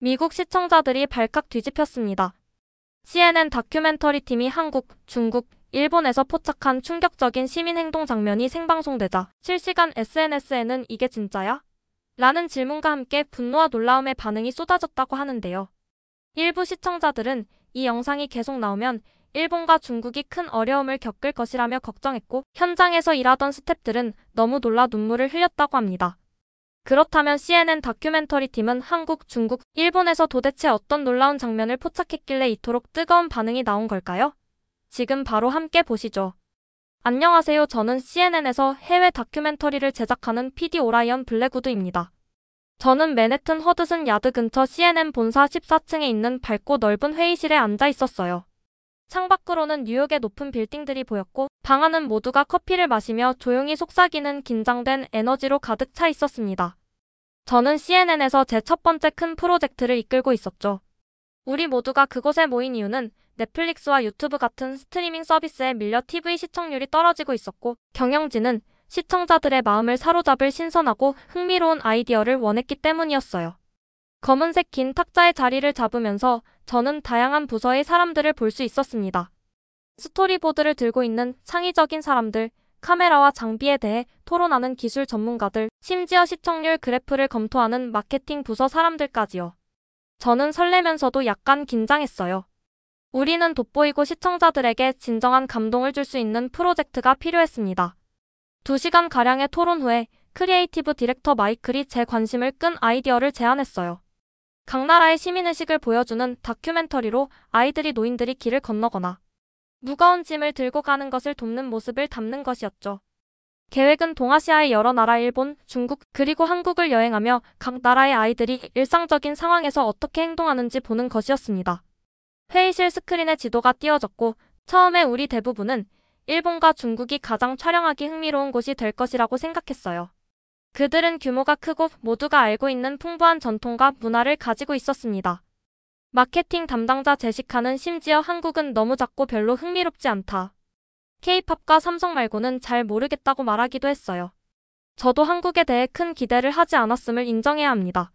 미국 시청자들이 발칵 뒤집혔습니다. CNN 다큐멘터리 팀이 한국, 중국, 일본에서 포착한 충격적인 시민행동 장면이 생방송되자 실시간 SNS에는 이게 진짜야? 라는 질문과 함께 분노와 놀라움의 반응이 쏟아졌다고 하는데요. 일부 시청자들은 이 영상이 계속 나오면 일본과 중국이 큰 어려움을 겪을 것이라며 걱정했고, 현장에서 일하던 스태프들은 너무 놀라 눈물을 흘렸다고 합니다. 그렇다면 CNN 다큐멘터리 팀은 한국, 중국, 일본에서 도대체 어떤 놀라운 장면을 포착했길래 이토록 뜨거운 반응이 나온 걸까요? 지금 바로 함께 보시죠. 안녕하세요. 저는 CNN에서 해외 다큐멘터리를 제작하는 PD 오라이언 블랙우드입니다. 저는 맨해튼 허드슨 야드 근처 CNN 본사 14층에 있는 밝고 넓은 회의실에 앉아 있었어요. 창밖으로는 뉴욕의 높은 빌딩들이 보였고, 방 안은 모두가 커피를 마시며 조용히 속삭이는 긴장된 에너지로 가득 차 있었습니다. 저는 CNN에서 제 첫 번째 큰 프로젝트를 이끌고 있었죠. 우리 모두가 그곳에 모인 이유는 넷플릭스와 유튜브 같은 스트리밍 서비스에 밀려 TV 시청률이 떨어지고 있었고, 경영진은 시청자들의 마음을 사로잡을 신선하고 흥미로운 아이디어를 원했기 때문이었어요. 검은색 긴 탁자의 자리를 잡으면서 저는 다양한 부서의 사람들을 볼 수 있었습니다. 스토리보드를 들고 있는 창의적인 사람들, 카메라와 장비에 대해 토론하는 기술 전문가들, 심지어 시청률 그래프를 검토하는 마케팅 부서 사람들까지요. 저는 설레면서도 약간 긴장했어요. 우리는 돋보이고 시청자들에게 진정한 감동을 줄 수 있는 프로젝트가 필요했습니다. 2시간가량의 토론 후에 크리에이티브 디렉터 마이클이 제 관심을 끈 아이디어를 제안했어요. 각 나라의 시민의식을 보여주는 다큐멘터리로 아이들이 노인들이 길을 건너거나 무거운 짐을 들고 가는 것을 돕는 모습을 담는 것이었죠. 계획은 동아시아의 여러 나라 일본, 중국, 그리고 한국을 여행하며 각 나라의 아이들이 일상적인 상황에서 어떻게 행동하는지 보는 것이었습니다. 회의실 스크린에 지도가 띄워졌고, 처음에 우리 대부분은 일본과 중국이 가장 촬영하기 흥미로운 곳이 될 것이라고 생각했어요. 그들은 규모가 크고 모두가 알고 있는 풍부한 전통과 문화를 가지고 있었습니다. 마케팅 담당자 제시카는 심지어 한국은 너무 작고 별로 흥미롭지 않다. K-팝과 삼성 말고는 잘 모르겠다고 말하기도 했어요. 저도 한국에 대해 큰 기대를 하지 않았음을 인정해야 합니다.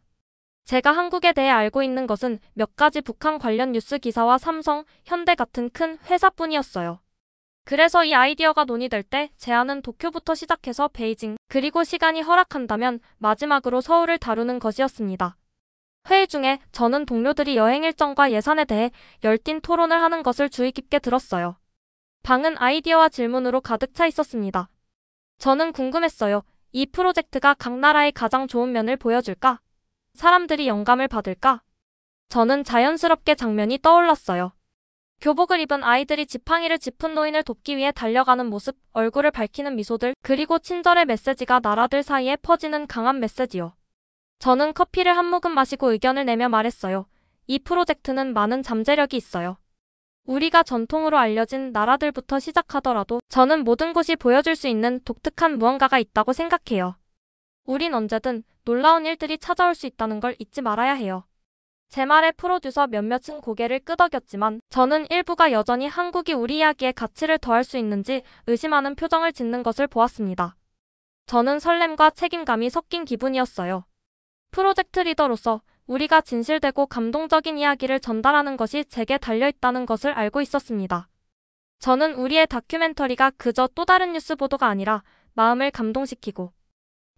제가 한국에 대해 알고 있는 것은 몇 가지 북한 관련 뉴스 기사와 삼성, 현대 같은 큰 회사뿐이었어요. 그래서 이 아이디어가 논의될 때 제안은 도쿄부터 시작해서 베이징, 그리고 시간이 허락한다면 마지막으로 서울을 다루는 것이었습니다. 회의 중에 저는 동료들이 여행 일정과 예산에 대해 열띤 토론을 하는 것을 주의 깊게 들었어요. 방은 아이디어와 질문으로 가득 차 있었습니다. 저는 궁금했어요. 이 프로젝트가 각 나라의 가장 좋은 면을 보여줄까? 사람들이 영감을 받을까? 저는 자연스럽게 장면이 떠올랐어요. 교복을 입은 아이들이 지팡이를 짚은 노인을 돕기 위해 달려가는 모습, 얼굴을 밝히는 미소들, 그리고 친절의 메시지가 나라들 사이에 퍼지는 강한 메시지요. 저는 커피를 한 모금 마시고 의견을 내며 말했어요. 이 프로젝트는 많은 잠재력이 있어요. 우리가 전통으로 알려진 나라들부터 시작하더라도 저는 모든 곳이 보여줄 수 있는 독특한 무언가가 있다고 생각해요. 우린 언제든 놀라운 일들이 찾아올 수 있다는 걸 잊지 말아야 해요. 제 말에 프로듀서 몇몇은 고개를 끄덕였지만 저는 일부가 여전히 한국이 우리 이야기에 가치를 더할 수 있는지 의심하는 표정을 짓는 것을 보았습니다. 저는 설렘과 책임감이 섞인 기분이었어요. 프로젝트 리더로서 우리가 진실되고 감동적인 이야기를 전달하는 것이 제게 달려있다는 것을 알고 있었습니다. 저는 우리의 다큐멘터리가 그저 또 다른 뉴스 보도가 아니라 마음을 감동시키고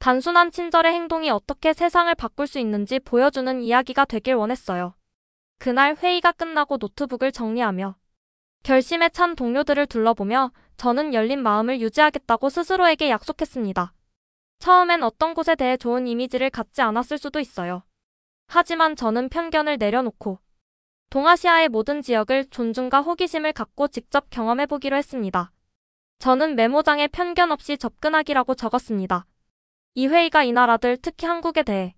단순한 친절의 행동이 어떻게 세상을 바꿀 수 있는지 보여주는 이야기가 되길 원했어요. 그날 회의가 끝나고 노트북을 정리하며 결심에 찬 동료들을 둘러보며 저는 열린 마음을 유지하겠다고 스스로에게 약속했습니다. 처음엔 어떤 곳에 대해 좋은 이미지를 갖지 않았을 수도 있어요. 하지만 저는 편견을 내려놓고 동아시아의 모든 지역을 존중과 호기심을 갖고 직접 경험해보기로 했습니다. 저는 메모장에 편견 없이 접근하기라고 적었습니다. 이 회의가 이 나라들, 특히 한국에 대해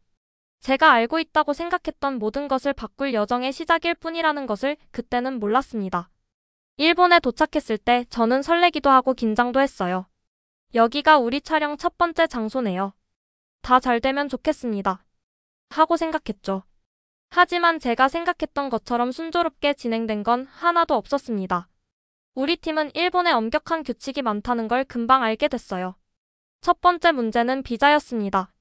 제가 알고 있다고 생각했던 모든 것을 바꿀 여정의 시작일 뿐이라는 것을 그때는 몰랐습니다. 일본에 도착했을 때 저는 설레기도 하고 긴장도 했어요. 여기가 우리 촬영 첫 번째 장소네요. 다 잘 되면 좋겠습니다. 하고 생각했죠. 하지만 제가 생각했던 것처럼 순조롭게 진행된 건 하나도 없었습니다. 우리 팀은 일본에 엄격한 규칙이 많다는 걸 금방 알게 됐어요. 첫 번째 문제는 비자였습니다.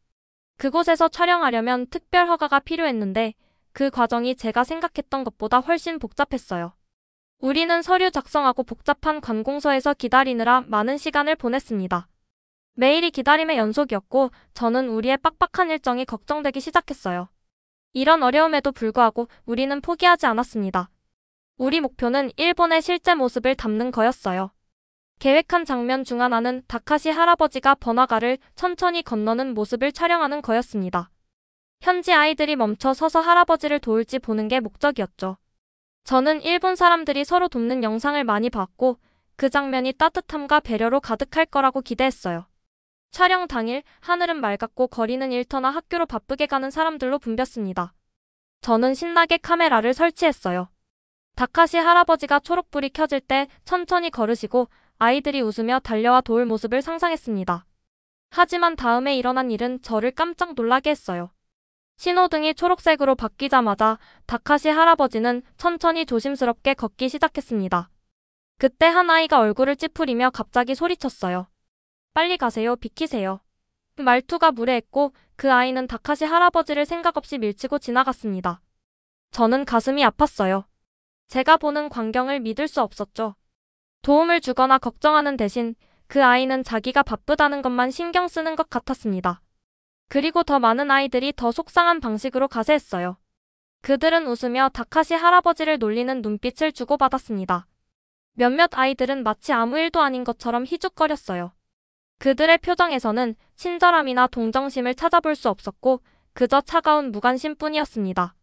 그곳에서 촬영하려면 특별 허가가 필요했는데 그 과정이 제가 생각했던 것보다 훨씬 복잡했어요. 우리는 서류 작성하고 복잡한 관공서에서 기다리느라 많은 시간을 보냈습니다. 매일이 기다림의 연속이었고 저는 우리의 빡빡한 일정이 걱정되기 시작했어요. 이런 어려움에도 불구하고 우리는 포기하지 않았습니다. 우리 목표는 일본의 실제 모습을 담는 거였어요. 계획한 장면 중 하나는 다카시 할아버지가 번화가를 천천히 건너는 모습을 촬영하는 거였습니다. 현지 아이들이 멈춰 서서 할아버지를 도울지 보는 게 목적이었죠. 저는 일본 사람들이 서로 돕는 영상을 많이 봤고 그 장면이 따뜻함과 배려로 가득할 거라고 기대했어요. 촬영 당일 하늘은 맑았고 거리는 일터나 학교로 바쁘게 가는 사람들로 붐볐습니다. 저는 신나게 카메라를 설치했어요. 다카시 할아버지가 초록불이 켜질 때 천천히 걸으시고 아이들이 웃으며 달려와 도울 모습을 상상했습니다. 하지만 다음에 일어난 일은 저를 깜짝 놀라게 했어요. 신호등이 초록색으로 바뀌자마자 다카시 할아버지는 천천히 조심스럽게 걷기 시작했습니다. 그때 한 아이가 얼굴을 찌푸리며 갑자기 소리쳤어요. 빨리 가세요, 비키세요. 말투가 무례했고 그 아이는 다카시 할아버지를 생각 없이 밀치고 지나갔습니다. 저는 가슴이 아팠어요. 제가 보는 광경을 믿을 수 없었죠. 도움을 주거나 걱정하는 대신 그 아이는 자기가 바쁘다는 것만 신경 쓰는 것 같았습니다. 그리고 더 많은 아이들이 더 속상한 방식으로 가세했어요. 그들은 웃으며 다카시 할아버지를 놀리는 눈빛을 주고받았습니다. 몇몇 아이들은 마치 아무 일도 아닌 것처럼 희죽거렸어요. 그들의 표정에서는 친절함이나 동정심을 찾아볼 수 없었고 그저 차가운 무관심뿐이었습니다.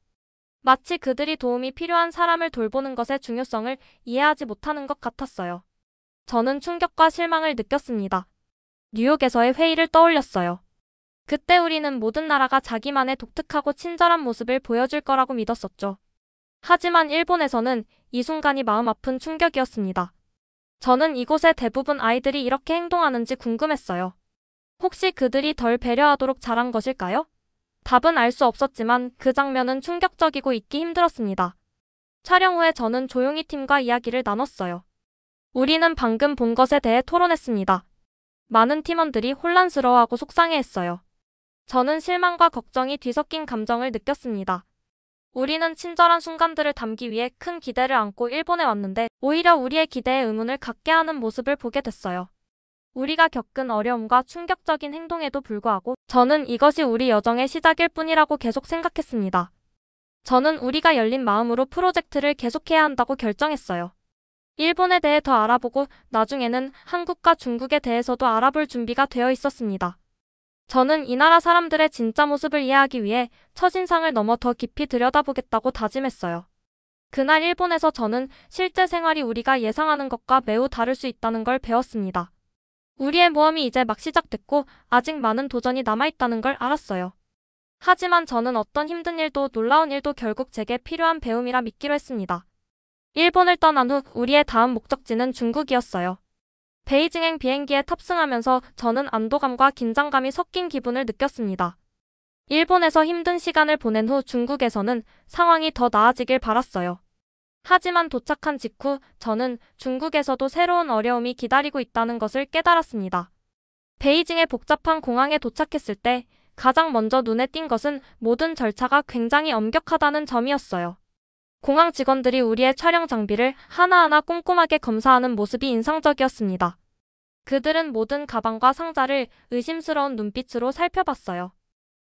마치 그들이 도움이 필요한 사람을 돌보는 것의 중요성을 이해하지 못하는 것 같았어요. 저는 충격과 실망을 느꼈습니다. 뉴욕에서의 회의를 떠올렸어요. 그때 우리는 모든 나라가 자기만의 독특하고 친절한 모습을 보여줄 거라고 믿었었죠. 하지만 일본에서는 이 순간이 마음 아픈 충격이었습니다. 저는 이곳의 대부분 아이들이 이렇게 행동하는지 궁금했어요. 혹시 그들이 덜 배려하도록 자란 것일까요? 답은 알 수 없었지만 그 장면은 충격적이고 잊기 힘들었습니다. 촬영 후에 저는 조용히 팀과 이야기를 나눴어요. 우리는 방금 본 것에 대해 토론했습니다. 많은 팀원들이 혼란스러워하고 속상해했어요. 저는 실망과 걱정이 뒤섞인 감정을 느꼈습니다. 우리는 친절한 순간들을 담기 위해 큰 기대를 안고 일본에 왔는데 오히려 우리의 기대에 의문을 갖게 하는 모습을 보게 됐어요. 우리가 겪은 어려움과 충격적인 행동에도 불구하고 저는 이것이 우리 여정의 시작일 뿐이라고 계속 생각했습니다. 저는 우리가 열린 마음으로 프로젝트를 계속해야 한다고 결정했어요. 일본에 대해 더 알아보고 나중에는 한국과 중국에 대해서도 알아볼 준비가 되어 있었습니다. 저는 이 나라 사람들의 진짜 모습을 이해하기 위해 첫인상을 넘어 더 깊이 들여다보겠다고 다짐했어요. 그날 일본에서 저는 실제 생활이 우리가 예상하는 것과 매우 다를 수 있다는 걸 배웠습니다. 우리의 모험이 이제 막 시작됐고 아직 많은 도전이 남아있다는 걸 알았어요. 하지만 저는 어떤 힘든 일도 놀라운 일도 결국 제게 필요한 배움이라 믿기로 했습니다. 일본을 떠난 후 우리의 다음 목적지는 중국이었어요. 베이징행 비행기에 탑승하면서 저는 안도감과 긴장감이 섞인 기분을 느꼈습니다. 일본에서 힘든 시간을 보낸 후 중국에서는 상황이 더 나아지길 바랐어요. 하지만 도착한 직후 저는 중국에서도 새로운 어려움이 기다리고 있다는 것을 깨달았습니다. 베이징의 복잡한 공항에 도착했을 때 가장 먼저 눈에 띈 것은 모든 절차가 굉장히 엄격하다는 점이었어요. 공항 직원들이 우리의 촬영 장비를 하나하나 꼼꼼하게 검사하는 모습이 인상적이었습니다. 그들은 모든 가방과 상자를 의심스러운 눈빛으로 살펴봤어요.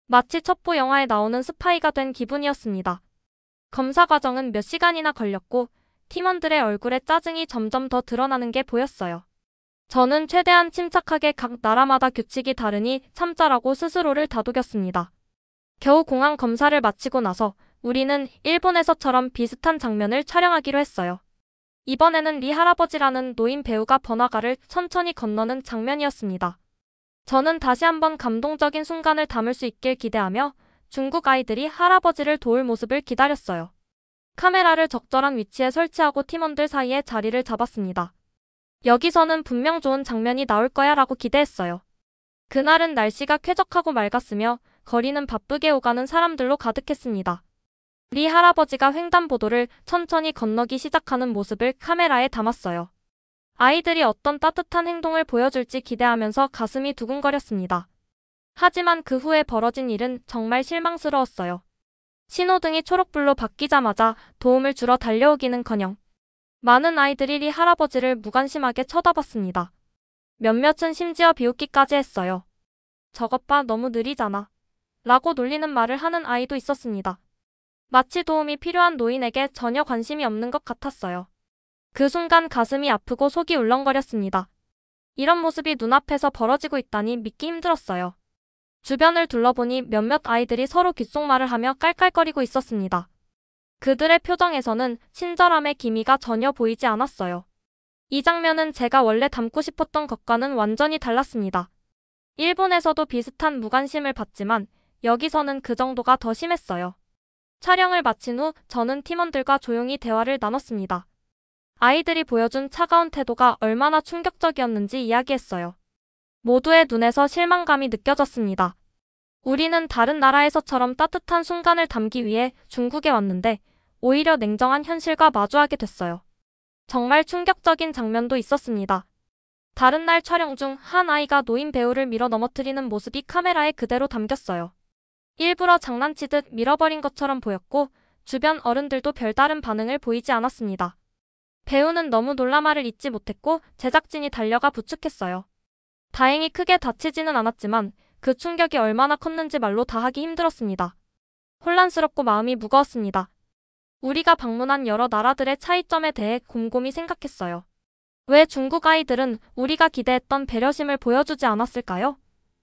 마치 첩보 영화에 나오는 스파이가 된 기분이었습니다. 검사 과정은 몇 시간이나 걸렸고 팀원들의 얼굴에 짜증이 점점 더 드러나는 게 보였어요. 저는 최대한 침착하게 각 나라마다 규칙이 다르니 참자라고 스스로를 다독였습니다. 겨우 공항 검사를 마치고 나서 우리는 일본에서처럼 비슷한 장면을 촬영하기로 했어요. 이번에는 리 할아버지라는 노인 배우가 번화가를 천천히 건너는 장면이었습니다. 저는 다시 한번 감동적인 순간을 담을 수 있길 기대하며 중국 아이들이 할아버지를 도울 모습을 기다렸어요. 카메라를 적절한 위치에 설치하고 팀원들 사이에 자리를 잡았습니다. 여기서는 분명 좋은 장면이 나올 거야 라고 기대했어요. 그날은 날씨가 쾌적하고 맑았으며 거리는 바쁘게 오가는 사람들로 가득했습니다. 리 할아버지가 횡단보도를 천천히 건너기 시작하는 모습을 카메라에 담았어요. 아이들이 어떤 따뜻한 행동을 보여줄지 기대하면서 가슴이 두근거렸습니다. 하지만 그 후에 벌어진 일은 정말 실망스러웠어요. 신호등이 초록불로 바뀌자마자 도움을 주러 달려오기는커녕 많은 아이들이 할아버지를 무관심하게 쳐다봤습니다. 몇몇은 심지어 비웃기까지 했어요. 저것 봐, 너무 느리잖아. 라고 놀리는 말을 하는 아이도 있었습니다. 마치 도움이 필요한 노인에게 전혀 관심이 없는 것 같았어요. 그 순간 가슴이 아프고 속이 울렁거렸습니다. 이런 모습이 눈앞에서 벌어지고 있다니 믿기 힘들었어요. 주변을 둘러보니 몇몇 아이들이 서로 귓속말을 하며 깔깔거리고 있었습니다. 그들의 표정에서는 친절함의 기미가 전혀 보이지 않았어요. 이 장면은 제가 원래 담고 싶었던 것과는 완전히 달랐습니다. 일본에서도 비슷한 무관심을 받지만 여기서는 그 정도가 더 심했어요. 촬영을 마친 후 저는 팀원들과 조용히 대화를 나눴습니다. 아이들이 보여준 차가운 태도가 얼마나 충격적이었는지 이야기했어요. 모두의 눈에서 실망감이 느껴졌습니다. 우리는 다른 나라에서처럼 따뜻한 순간을 담기 위해 중국에 왔는데 오히려 냉정한 현실과 마주하게 됐어요. 정말 충격적인 장면도 있었습니다. 다른 날 촬영 중 한 아이가 노인 배우를 밀어 넘어뜨리는 모습이 카메라에 그대로 담겼어요. 일부러 장난치듯 밀어버린 것처럼 보였고 주변 어른들도 별다른 반응을 보이지 않았습니다. 배우는 너무 놀라 말을 잇지 못했고 제작진이 달려가 부축했어요. 다행히 크게 다치지는 않았지만 그 충격이 얼마나 컸는지 말로 다 하기 힘들었습니다. 혼란스럽고 마음이 무거웠습니다. 우리가 방문한 여러 나라들의 차이점에 대해 곰곰이 생각했어요. 왜 중국 아이들은 우리가 기대했던 배려심을 보여주지 않았을까요?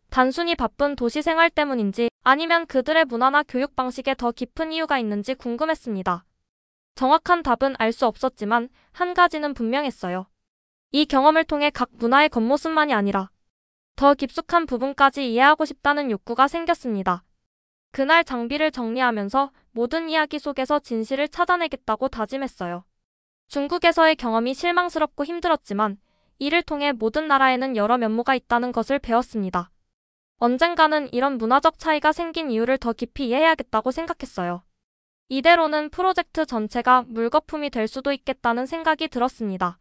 단순히 바쁜 도시 생활 때문인지 아니면 그들의 문화나 교육 방식에 더 깊은 이유가 있는지 궁금했습니다. 정확한 답은 알 수 없었지만 한 가지는 분명했어요. 이 경험을 통해 각 문화의 겉모습만이 아니라 더 깊숙한 부분까지 이해하고 싶다는 욕구가 생겼습니다. 그날 장비를 정리하면서 모든 이야기 속에서 진실을 찾아내겠다고 다짐했어요. 중국에서의 경험이 실망스럽고 힘들었지만 이를 통해 모든 나라에는 여러 면모가 있다는 것을 배웠습니다. 언젠가는 이런 문화적 차이가 생긴 이유를 더 깊이 이해해야겠다고 생각했어요. 이대로는 프로젝트 전체가 물거품이 될 수도 있겠다는 생각이 들었습니다.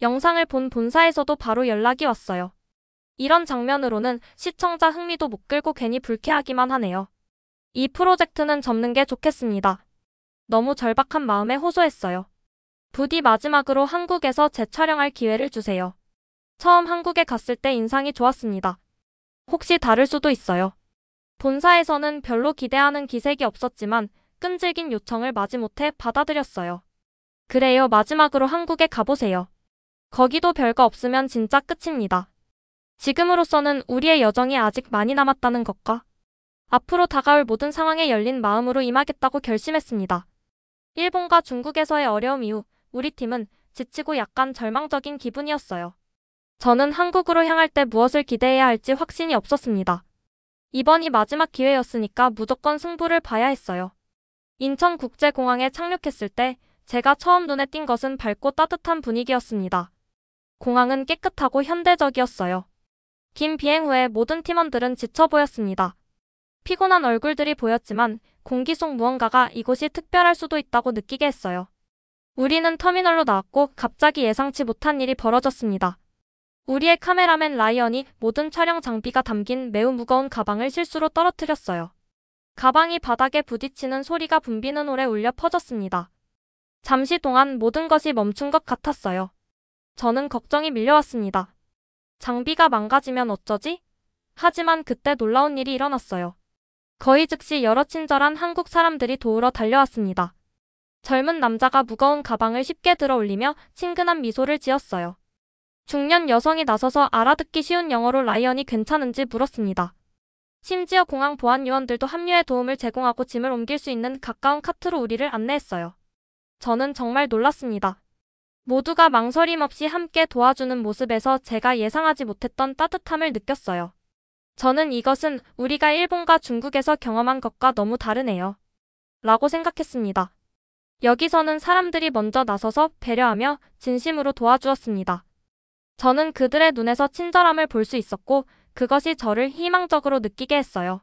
영상을 본 본사에서도 바로 연락이 왔어요. 이런 장면으로는 시청자 흥미도 못 끌고 괜히 불쾌하기만 하네요. 이 프로젝트는 접는 게 좋겠습니다. 너무 절박한 마음에 호소했어요. 부디 마지막으로 한국에서 재촬영할 기회를 주세요. 처음 한국에 갔을 때 인상이 좋았습니다. 혹시 다를 수도 있어요. 본사에서는 별로 기대하는 기색이 없었지만 끈질긴 요청을 마지못해 받아들였어요. 그래요, 마지막으로 한국에 가보세요. 거기도 별거 없으면 진짜 끝입니다. 지금으로서는 우리의 여정이 아직 많이 남았다는 것과 앞으로 다가올 모든 상황에 열린 마음으로 임하겠다고 결심했습니다. 일본과 중국에서의 어려움 이후 우리 팀은 지치고 약간 절망적인 기분이었어요. 저는 한국으로 향할 때 무엇을 기대해야 할지 확신이 없었습니다. 이번이 마지막 기회였으니까 무조건 승부를 봐야 했어요. 인천국제공항에 착륙했을 때 제가 처음 눈에 띈 것은 밝고 따뜻한 분위기였습니다. 공항은 깨끗하고 현대적이었어요. 긴 비행 후에 모든 팀원들은 지쳐 보였습니다. 피곤한 얼굴들이 보였지만 공기 속 무언가가 이곳이 특별할 수도 있다고 느끼게 했어요. 우리는 터미널로 나왔고 갑자기 예상치 못한 일이 벌어졌습니다. 우리의 카메라맨 라이언이 모든 촬영 장비가 담긴 매우 무거운 가방을 실수로 떨어뜨렸어요. 가방이 바닥에 부딪히는 소리가 붐비는 홀에 울려 퍼졌습니다. 잠시 동안 모든 것이 멈춘 것 같았어요. 저는 걱정이 밀려왔습니다. 장비가 망가지면 어쩌지? 하지만 그때 놀라운 일이 일어났어요. 거의 즉시 여러 친절한 한국 사람들이 도우러 달려왔습니다. 젊은 남자가 무거운 가방을 쉽게 들어 올리며 친근한 미소를 지었어요. 중년 여성이 나서서 알아듣기 쉬운 영어로 라이언이 괜찮은지 물었습니다. 심지어 공항 보안 요원들도 합류해 도움을 제공하고 짐을 옮길 수 있는 가까운 카트로 우리를 안내했어요. 저는 정말 놀랐습니다. 모두가 망설임 없이 함께 도와주는 모습에서 제가 예상하지 못했던 따뜻함을 느꼈어요. 저는 이것은 우리가 일본과 중국에서 경험한 것과 너무 다르네요. 라고 생각했습니다. 여기서는 사람들이 먼저 나서서 배려하며 진심으로 도와주었습니다. 저는 그들의 눈에서 친절함을 볼 수 있었고 그것이 저를 희망적으로 느끼게 했어요.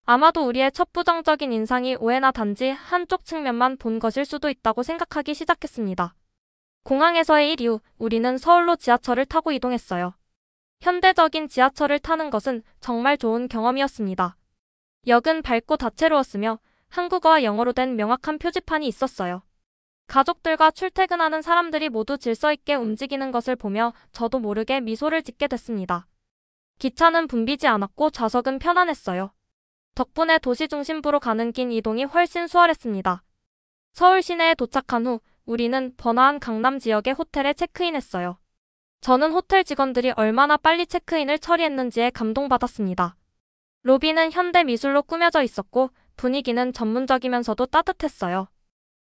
아마도 우리의 첫 부정적인 인상이 오해나 단지 한쪽 측면만 본 것일 수도 있다고 생각하기 시작했습니다. 공항에서의 일 이후 우리는 서울로 지하철을 타고 이동했어요. 현대적인 지하철을 타는 것은 정말 좋은 경험이었습니다. 역은 밝고 다채로웠으며 한국어와 영어로 된 명확한 표지판이 있었어요. 가족들과 출퇴근하는 사람들이 모두 질서 있게 움직이는 것을 보며 저도 모르게 미소를 짓게 됐습니다. 기차는 붐비지 않았고 좌석은 편안했어요. 덕분에 도시 중심부로 가는 긴 이동이 훨씬 수월했습니다. 서울 시내에 도착한 후 우리는 번화한 강남 지역의 호텔에 체크인했어요. 저는 호텔 직원들이 얼마나 빨리 체크인을 처리했는지에 감동받았습니다. 로비는 현대 미술로 꾸며져 있었고 분위기는 전문적이면서도 따뜻했어요.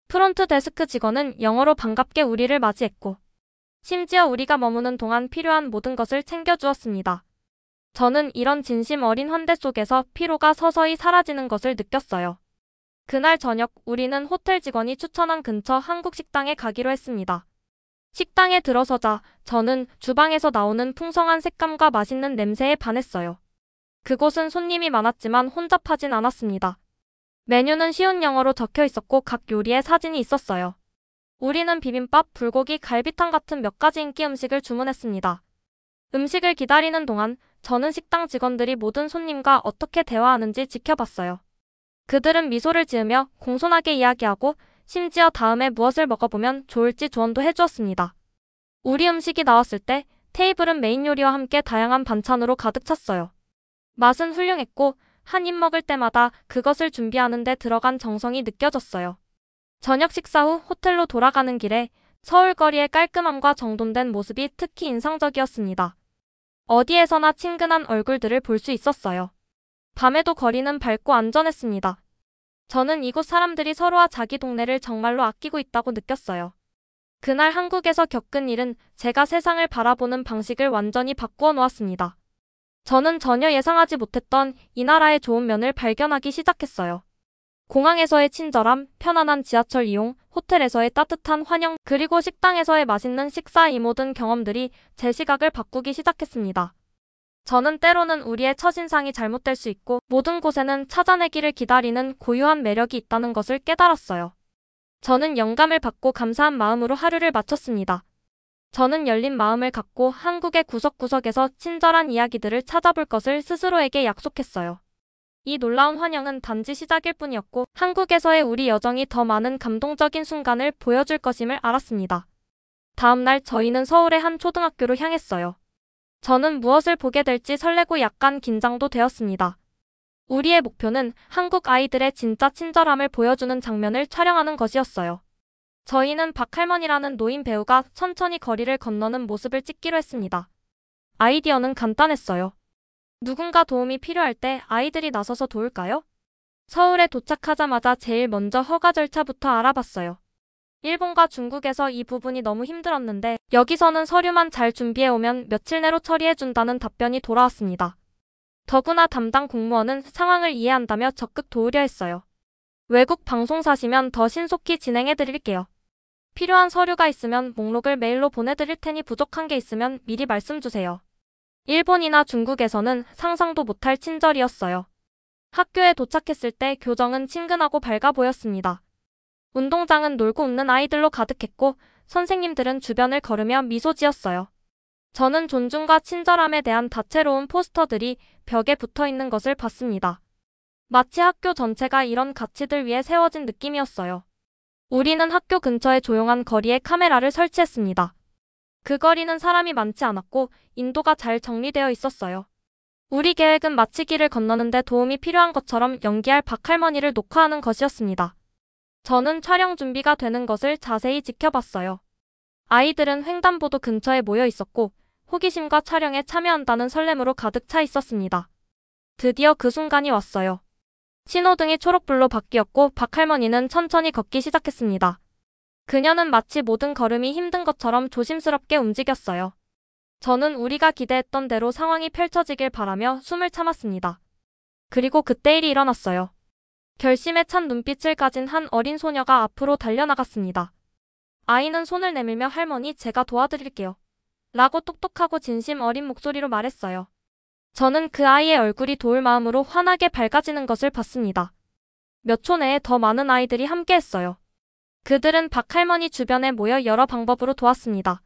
프론트 데스크 직원은 영어로 반갑게 우리를 맞이했고 심지어 우리가 머무는 동안 필요한 모든 것을 챙겨주었습니다. 저는 이런 진심 어린 환대 속에서 피로가 서서히 사라지는 것을 느꼈어요. 그날 저녁 우리는 호텔 직원이 추천한 근처 한국 식당에 가기로 했습니다. 식당에 들어서자 저는 주방에서 나오는 풍성한 색감과 맛있는 냄새에 반했어요. 그곳은 손님이 많았지만 혼잡하진 않았습니다. 메뉴는 쉬운 영어로 적혀 있었고 각 요리에 사진이 있었어요. 우리는 비빔밥, 불고기, 갈비탕 같은 몇 가지 인기 음식을 주문했습니다. 음식을 기다리는 동안 저는 식당 직원들이 모든 손님과 어떻게 대화하는지 지켜봤어요. 그들은 미소를 지으며 공손하게 이야기하고 심지어 다음에 무엇을 먹어보면 좋을지 조언도 해주었습니다. 우리 음식이 나왔을 때 테이블은 메인 요리와 함께 다양한 반찬으로 가득 찼어요. 맛은 훌륭했고 한 입 먹을 때마다 그것을 준비하는 데 들어간 정성이 느껴졌어요. 저녁 식사 후 호텔로 돌아가는 길에 서울 거리의 깔끔함과 정돈된 모습이 특히 인상적이었습니다. 어디에서나 친근한 얼굴들을 볼 수 있었어요. 밤에도 거리는 밝고 안전했습니다. 저는 이곳 사람들이 서로와 자기 동네를 정말로 아끼고 있다고 느꼈어요. 그날 한국에서 겪은 일은 제가 세상을 바라보는 방식을 완전히 바꾸어 놓았습니다. 저는 전혀 예상하지 못했던 이 나라의 좋은 면을 발견하기 시작했어요. 공항에서의 친절함, 편안한 지하철 이용, 호텔에서의 따뜻한 환영, 그리고 식당에서의 맛있는 식사 이 모든 경험들이 제 시각을 바꾸기 시작했습니다. 저는 때로는 우리의 첫인상이 잘못될 수 있고 모든 곳에는 찾아내기를 기다리는 고유한 매력이 있다는 것을 깨달았어요. 저는 영감을 받고 감사한 마음으로 하루를 마쳤습니다. 저는 열린 마음을 갖고 한국의 구석구석에서 친절한 이야기들을 찾아볼 것을 스스로에게 약속했어요. 이 놀라운 환영은 단지 시작일 뿐이었고 한국에서의 우리 여정이 더 많은 감동적인 순간을 보여줄 것임을 알았습니다. 다음 날 저희는 서울의 한 초등학교로 향했어요. 저는 무엇을 보게 될지 설레고 약간 긴장도 되었습니다. 우리의 목표는 한국 아이들의 진짜 친절함을 보여주는 장면을 촬영하는 것이었어요. 저희는 박할머니라는 노인 배우가 천천히 거리를 건너는 모습을 찍기로 했습니다. 아이디어는 간단했어요. 누군가 도움이 필요할 때 아이들이 나서서 도울까요? 서울에 도착하자마자 제일 먼저 허가 절차부터 알아봤어요. 일본과 중국에서 이 부분이 너무 힘들었는데 여기서는 서류만 잘 준비해오면 며칠 내로 처리해준다는 답변이 돌아왔습니다. 더구나 담당 공무원은 상황을 이해한다며 적극 도우려 했어요. 외국 방송사시면 더 신속히 진행해드릴게요. 필요한 서류가 있으면 목록을 메일로 보내드릴 테니 부족한 게 있으면 미리 말씀주세요. 일본이나 중국에서는 상상도 못할 친절이었어요. 학교에 도착했을 때 교정은 친근하고 밝아 보였습니다. 운동장은 놀고 웃는 아이들로 가득했고 선생님들은 주변을 걸으며 미소 지었어요. 저는 존중과 친절함에 대한 다채로운 포스터들이 벽에 붙어 있는 것을 봤습니다. 마치 학교 전체가 이런 가치들 위해 세워진 느낌이었어요. 우리는 학교 근처의 조용한 거리에 카메라를 설치했습니다. 그 거리는 사람이 많지 않았고 인도가 잘 정리되어 있었어요. 우리 계획은 마치 길을 건너는데 도움이 필요한 것처럼 연기할 박할머니를 녹화하는 것이었습니다. 저는 촬영 준비가 되는 것을 자세히 지켜봤어요. 아이들은 횡단보도 근처에 모여 있었고 호기심과 촬영에 참여한다는 설렘으로 가득 차 있었습니다. 드디어 그 순간이 왔어요. 신호등이 초록불로 바뀌었고 박할머니는 천천히 걷기 시작했습니다. 그녀는 마치 모든 걸음이 힘든 것처럼 조심스럽게 움직였어요. 저는 우리가 기대했던 대로 상황이 펼쳐지길 바라며 숨을 참았습니다. 그리고 그때 일이 일어났어요. 결심에 찬 눈빛을 가진 한 어린 소녀가 앞으로 달려나갔습니다. 아이는 손을 내밀며 할머니, 제가 도와드릴게요. 라고 똑똑하고 진심 어린 목소리로 말했어요. 저는 그 아이의 얼굴이 도울 마음으로 환하게 밝아지는 것을 봤습니다. 몇 초 내에 더 많은 아이들이 함께했어요. 그들은 박할머니 주변에 모여 여러 방법으로 도왔습니다.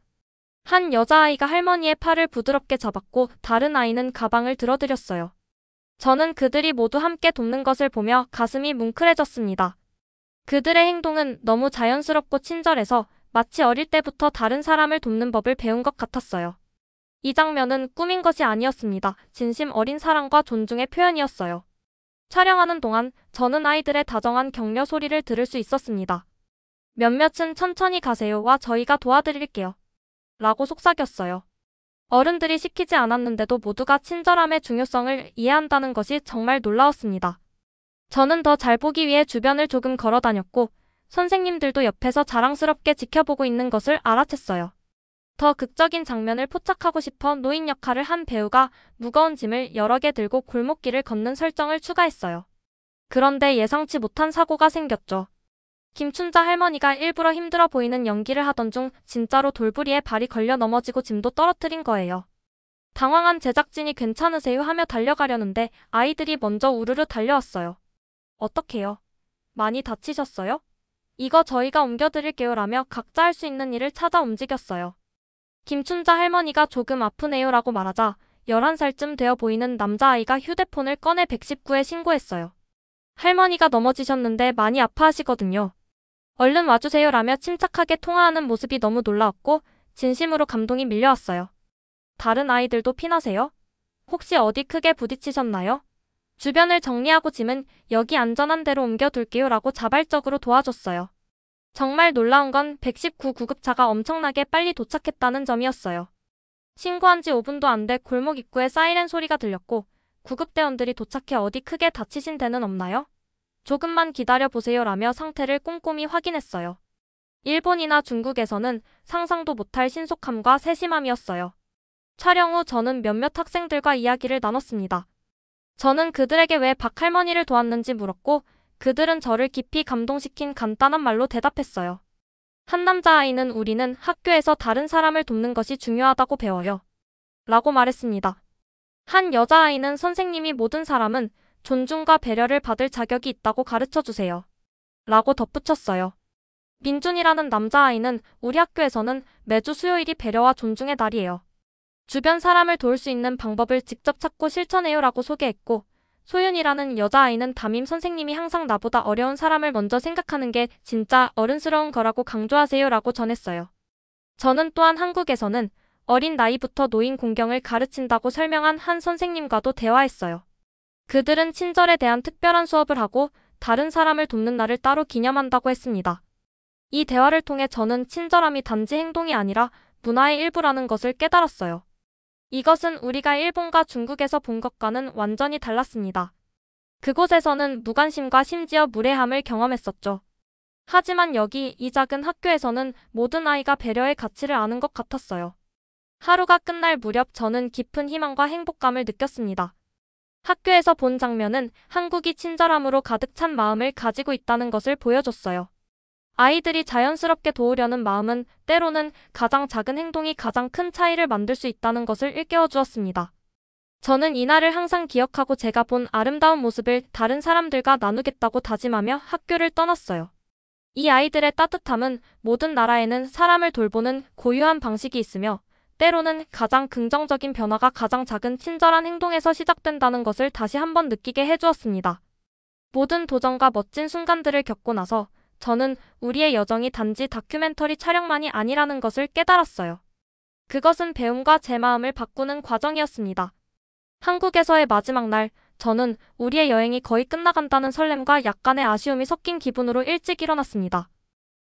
한 여자아이가 할머니의 팔을 부드럽게 잡았고 다른 아이는 가방을 들어드렸어요. 저는 그들이 모두 함께 돕는 것을 보며 가슴이 뭉클해졌습니다. 그들의 행동은 너무 자연스럽고 친절해서 마치 어릴 때부터 다른 사람을 돕는 법을 배운 것 같았어요. 이 장면은 꾸민 것이 아니었습니다. 진심 어린 사랑과 존중의 표현이었어요. 촬영하는 동안 저는 아이들의 다정한 격려 소리를 들을 수 있었습니다. 몇몇은 천천히 가세요와 저희가 도와드릴게요. 라고 속삭였어요. 어른들이 시키지 않았는데도 모두가 친절함의 중요성을 이해한다는 것이 정말 놀라웠습니다. 저는 더 잘 보기 위해 주변을 조금 걸어 다녔고 선생님들도 옆에서 자랑스럽게 지켜보고 있는 것을 알아챘어요. 더 극적인 장면을 포착하고 싶어 노인 역할을 한 배우가 무거운 짐을 여러 개 들고 골목길을 걷는 설정을 추가했어요. 그런데 예상치 못한 사고가 생겼죠. 김춘자 할머니가 일부러 힘들어 보이는 연기를 하던 중 진짜로 돌부리에 발이 걸려 넘어지고 짐도 떨어뜨린 거예요. 당황한 제작진이 괜찮으세요 하며 달려가려는데 아이들이 먼저 우르르 달려왔어요. 어떡해요? 많이 다치셨어요? 이거 저희가 옮겨드릴게요 라며 각자 할 수 있는 일을 찾아 움직였어요. 김춘자 할머니가 조금 아프네요 라고 말하자 11살쯤 되어 보이는 남자아이가 휴대폰을 꺼내 119에 신고했어요. 할머니가 넘어지셨는데 많이 아파하시거든요. 얼른 와주세요 라며 침착하게 통화하는 모습이 너무 놀라웠고 진심으로 감동이 밀려왔어요. 다른 아이들도 피나세요? 혹시 어디 크게 부딪히셨나요? 주변을 정리하고 짐은 여기 안전한 데로 옮겨둘게요 라고 자발적으로 도와줬어요. 정말 놀라운 건 119 구급차가 엄청나게 빨리 도착했다는 점이었어요. 신고한 지 5분도 안 돼 골목 입구에 사이렌 소리가 들렸고 구급대원들이 도착해 어디 크게 다치신 데는 없나요? 조금만 기다려보세요 라며 상태를 꼼꼼히 확인했어요. 일본이나 중국에서는 상상도 못할 신속함과 세심함이었어요. 촬영 후 저는 몇몇 학생들과 이야기를 나눴습니다. 저는 그들에게 왜 박할머니를 도왔는지 물었고 그들은 저를 깊이 감동시킨 간단한 말로 대답했어요. 한 남자아이는 우리는 학교에서 다른 사람을 돕는 것이 중요하다고 배워요. 라고 말했습니다. 한 여자아이는 선생님이 모든 사람은 존중과 배려를 받을 자격이 있다고 가르쳐주세요. 라고 덧붙였어요. 민준이라는 남자아이는 우리 학교에서는 매주 수요일이 배려와 존중의 날이에요. 주변 사람을 도울 수 있는 방법을 직접 찾고 실천해요 라고 소개했고 소윤이라는 여자아이는 담임 선생님이 항상 나보다 어려운 사람을 먼저 생각하는 게 진짜 어른스러운 거라고 강조하세요 라고 전했어요. 저는 또한 한국에서는 어린 나이부터 노인 공경을 가르친다고 설명한 한 선생님과도 대화했어요. 그들은 친절에 대한 특별한 수업을 하고 다른 사람을 돕는 날을 따로 기념한다고 했습니다. 이 대화를 통해 저는 친절함이 단지 행동이 아니라 문화의 일부라는 것을 깨달았어요. 이것은 우리가 일본과 중국에서 본 것과는 완전히 달랐습니다. 그곳에서는 무관심과 심지어 무례함을 경험했었죠. 하지만 여기 이 작은 학교에서는 모든 아이가 배려의 가치를 아는 것 같았어요. 하루가 끝날 무렵 저는 깊은 희망과 행복감을 느꼈습니다. 학교에서 본 장면은 한국이 친절함으로 가득 찬 마음을 가지고 있다는 것을 보여줬어요. 아이들이 자연스럽게 도우려는 마음은 때로는 가장 작은 행동이 가장 큰 차이를 만들 수 있다는 것을 일깨워 주었습니다. 저는 이날을 항상 기억하고 제가 본 아름다운 모습을 다른 사람들과 나누겠다고 다짐하며 학교를 떠났어요. 이 아이들의 따뜻함은 모든 나라에는 사람을 돌보는 고유한 방식이 있으며 때로는 가장 긍정적인 변화가 가장 작은 친절한 행동에서 시작된다는 것을 다시 한번 느끼게 해주었습니다. 모든 도전과 멋진 순간들을 겪고 나서 저는 우리의 여정이 단지 다큐멘터리 촬영만이 아니라는 것을 깨달았어요. 그것은 배움과 제 마음을 바꾸는 과정이었습니다. 한국에서의 마지막 날, 저는 우리의 여행이 거의 끝나간다는 설렘과 약간의 아쉬움이 섞인 기분으로 일찍 일어났습니다.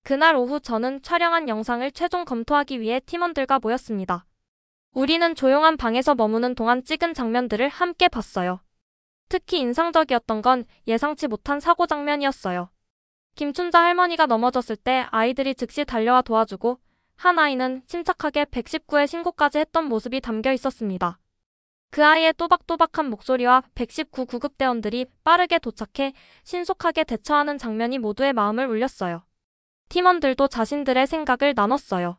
그날 오후 저는 촬영한 영상을 최종 검토하기 위해 팀원들과 모였습니다. 우리는 조용한 방에서 머무는 동안 찍은 장면들을 함께 봤어요. 특히 인상적이었던 건 예상치 못한 사고 장면이었어요. 김춘자 할머니가 넘어졌을 때 아이들이 즉시 달려와 도와주고 한 아이는 침착하게 119에 신고까지 했던 모습이 담겨 있었습니다. 그 아이의 또박또박한 목소리와 119 구급대원들이 빠르게 도착해 신속하게 대처하는 장면이 모두의 마음을 울렸어요. 팀원들도 자신들의 생각을 나눴어요.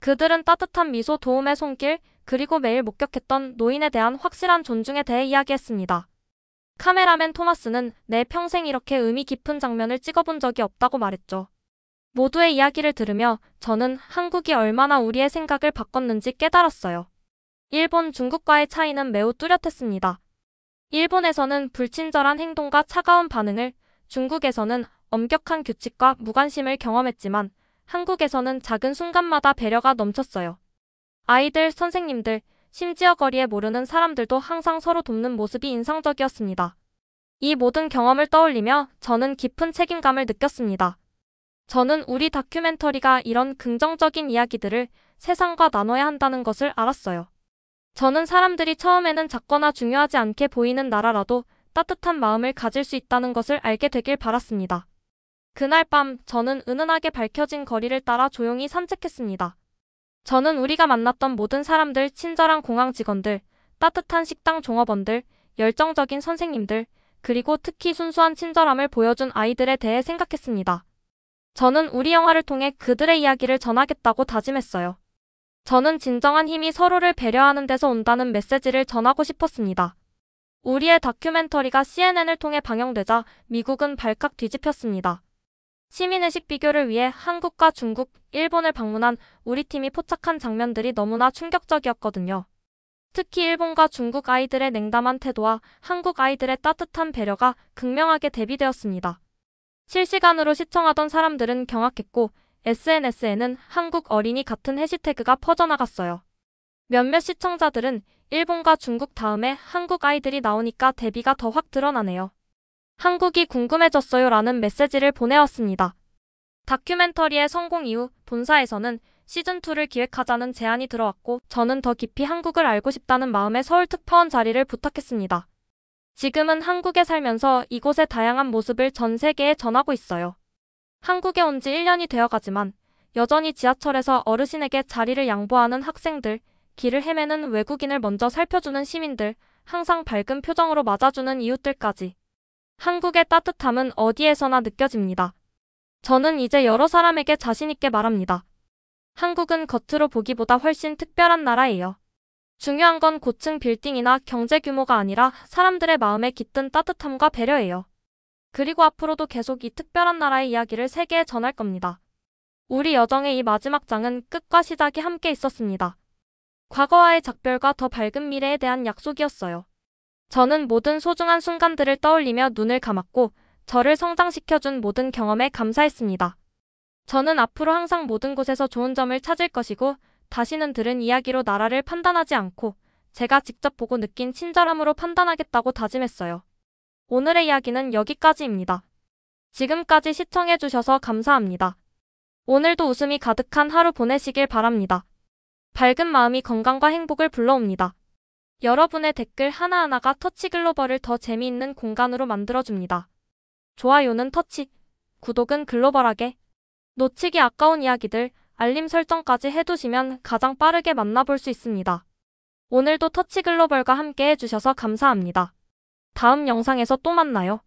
그들은 따뜻한 미소, 도움의 손길, 그리고 매일 목격했던 노인에 대한 확실한 존중에 대해 이야기했습니다. 카메라맨 토마스는 내 평생 이렇게 의미 깊은 장면을 찍어본 적이 없다고 말했죠. 모두의 이야기를 들으며 저는 한국이 얼마나 우리의 생각을 바꿨는지 깨달았어요. 일본, 중국과의 차이는 매우 뚜렷했습니다. 일본에서는 불친절한 행동과 차가운 반응을, 중국에서는 엄격한 규칙과 무관심을 경험했지만 한국에서는 작은 순간마다 배려가 넘쳤어요. 아이들, 선생님들, 심지어 거리에 모르는 사람들도 항상 서로 돕는 모습이 인상적이었습니다. 이 모든 경험을 떠올리며 저는 깊은 책임감을 느꼈습니다. 저는 우리 다큐멘터리가 이런 긍정적인 이야기들을 세상과 나눠야 한다는 것을 알았어요. 저는 사람들이 처음에는 작거나 중요하지 않게 보이는 나라라도 따뜻한 마음을 가질 수 있다는 것을 알게 되길 바랐습니다. 그날 밤 저는 은은하게 밝혀진 거리를 따라 조용히 산책했습니다. 저는 우리가 만났던 모든 사람들, 친절한 공항 직원들, 따뜻한 식당 종업원들, 열정적인 선생님들, 그리고 특히 순수한 친절함을 보여준 아이들에 대해 생각했습니다. 저는 우리 영화를 통해 그들의 이야기를 전하겠다고 다짐했어요. 저는 진정한 힘이 서로를 배려하는 데서 온다는 메시지를 전하고 싶었습니다. 우리의 다큐멘터리가 CNN을 통해 방영되자 미국은 발칵 뒤집혔습니다. 시민의식 비교를 위해 한국과 중국, 일본을 방문한 우리 팀이 포착한 장면들이 너무나 충격적이었거든요. 특히 일본과 중국 아이들의 냉담한 태도와 한국 아이들의 따뜻한 배려가 극명하게 대비되었습니다. 실시간으로 시청하던 사람들은 경악했고 SNS에는 한국 어린이 같은 해시태그가 퍼져나갔어요. 몇몇 시청자들은 일본과 중국 다음에 한국 아이들이 나오니까 대비가 더 확 드러나네요. 한국이 궁금해졌어요 라는 메시지를 보내왔습니다. 다큐멘터리의 성공 이후 본사에서는 시즌2를 기획하자는 제안이 들어왔고 저는 더 깊이 한국을 알고 싶다는 마음에 서울 특파원 자리를 부탁했습니다. 지금은 한국에 살면서 이곳의 다양한 모습을 전 세계에 전하고 있어요. 한국에 온 지 1년이 되어가지만 여전히 지하철에서 어르신에게 자리를 양보하는 학생들, 길을 헤매는 외국인을 먼저 살펴주는 시민들, 항상 밝은 표정으로 맞아주는 이웃들까지. 한국의 따뜻함은 어디에서나 느껴집니다. 저는 이제 여러 사람에게 자신있게 말합니다. 한국은 겉으로 보기보다 훨씬 특별한 나라예요. 중요한 건 고층 빌딩이나 경제 규모가 아니라 사람들의 마음에 깃든 따뜻함과 배려예요. 그리고 앞으로도 계속 이 특별한 나라의 이야기를 세계에 전할 겁니다. 우리 여정의 이 마지막 장은 끝과 시작이 함께 있었습니다. 과거와의 작별과 더 밝은 미래에 대한 약속이었어요. 저는 모든 소중한 순간들을 떠올리며 눈을 감았고 저를 성장시켜준 모든 경험에 감사했습니다. 저는 앞으로 항상 모든 곳에서 좋은 점을 찾을 것이고 다시는 들은 이야기로 나라를 판단하지 않고 제가 직접 보고 느낀 친절함으로 판단하겠다고 다짐했어요. 오늘의 이야기는 여기까지입니다. 지금까지 시청해주셔서 감사합니다. 오늘도 웃음이 가득한 하루 보내시길 바랍니다. 밝은 마음이 건강과 행복을 불러옵니다. 여러분의 댓글 하나하나가 터치글로벌을 더 재미있는 공간으로 만들어줍니다. 좋아요는 터치, 구독은 글로벌하게. 놓치기 아까운 이야기들, 알림 설정까지 해두시면 가장 빠르게 만나볼 수 있습니다. 오늘도 터치글로벌과 함께 해주셔서 감사합니다. 다음 영상에서 또 만나요.